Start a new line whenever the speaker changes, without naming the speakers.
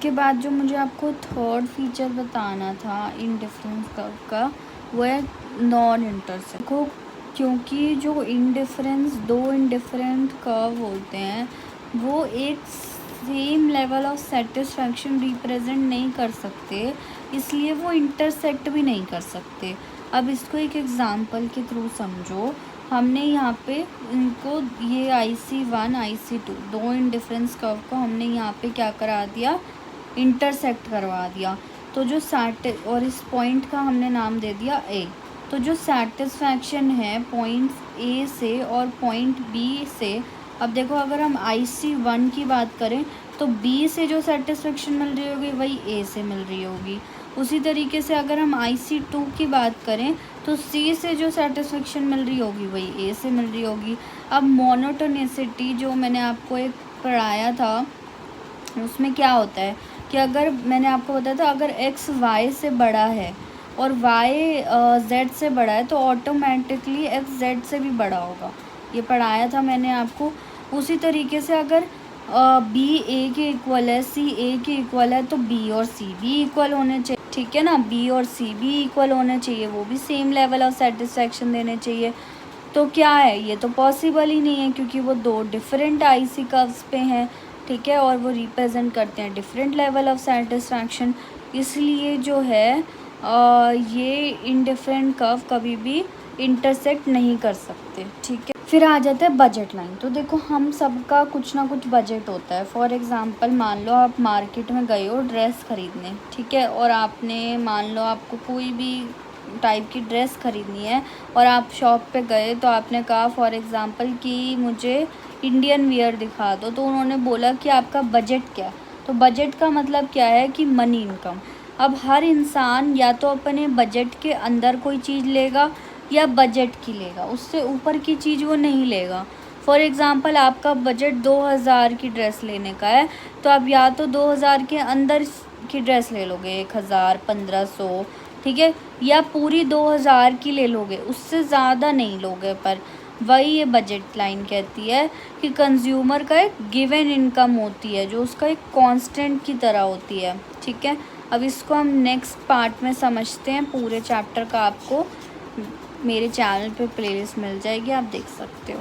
के बाद जो मुझे आपको थर्ड फीचर बताना था इंडिफरेंस कर्व का, वो है नॉन इंटरसेक्ट को, क्योंकि जो दो इंडिफरेंट कर्व होते हैं वो एक same level of satisfaction represent नहीं कर सकते, इसलिए वो इंटरसेक्ट भी नहीं कर सकते। अब इसको एक एग्ज़ाम्पल के थ्रू समझो। हमने यहाँ पे इनको ये IC1 IC2 दो इंडिफरेंस कर्व को हमने यहाँ पे क्या करा दिया, इंटरसेक्ट करवा दिया। तो जो और इस पॉइंट का हमने नाम दे दिया A। तो जो सेटिस्फैक्शन है पॉइंट A से और पॉइंट B से, अब देखो अगर हम IC1 की बात करें तो B से जो सेटिस्फैक्शन मिल रही होगी वही A से मिल रही होगी। उसी तरीके से अगर हम IC2 की बात करें तो C से जो सेटिस्फैक्शन मिल रही होगी वही A से मिल रही होगी। अब मोनोटोनिसिटी जो मैंने आपको एक पढ़ाया था उसमें क्या होता है कि अगर मैंने आपको बताया था अगर x y से बड़ा है और y z से बड़ा है तो ऑटोमेटिकली x z से भी बड़ा होगा, ये पढ़ाया था मैंने आपको। उसी तरीके से अगर b a के इक्वल है, c a के इक्वल है तो b और c भी इक्वल होने चाहिए, ठीक है ना। b और c भी इक्वल होने चाहिए, वो भी सेम लेवल ऑफ सेटिस्फैक्शन देने चाहिए। तो क्या है, ये तो पॉसिबल ही नहीं है क्योंकि वो दो डिफरेंट IC कर्व्स पे हैं, ठीक है, और वो रिप्रेजेंट करते हैं डिफरेंट लेवल ऑफ सेटिस्फैक्शन। इसलिए जो है ये इंडिफरेंट कर्व कभी भी इंटरसेक्ट नहीं कर सकते, ठीक है। फिर आ जाता है बजट लाइन। तो देखो हम सबका कुछ ना कुछ बजट होता है। फॉर एग्ज़ाम्पल मान लो आप मार्केट में गए हो ड्रेस ख़रीदने, ठीक है, और आपने मान लो आपको कोई भी टाइप की ड्रेस ख़रीदनी है और आप शॉप पे गए तो आपने कहा फॉर एग्ज़ाम्पल कि मुझे इंडियन वियर दिखा दो, तो उन्होंने बोला कि आपका बजट क्या है। तो बजट का मतलब क्या है कि मनी इनकम। अब हर इंसान या तो अपने बजट के अंदर कोई चीज़ लेगा या बजट की लेगा, उससे ऊपर की चीज़ वो नहीं लेगा। फॉर एग्ज़ाम्पल आपका बजट 2000 की ड्रेस लेने का है तो आप या तो 2000 के अंदर की ड्रेस ले लोगे, 1000 1500, ठीक है, या पूरी 2000 की ले लोगे, उससे ज़्यादा नहीं लोगे। पर वही ये बजट लाइन कहती है कि कंज्यूमर का एक गिवन इनकम होती है जो उसका एक कांस्टेंट की तरह होती है, ठीक है। अब इसको हम नेक्स्ट पार्ट में समझते हैं। पूरे चैप्टर का आपको मेरे चैनल पे प्लेलिस्ट मिल जाएगी, आप देख सकते हो।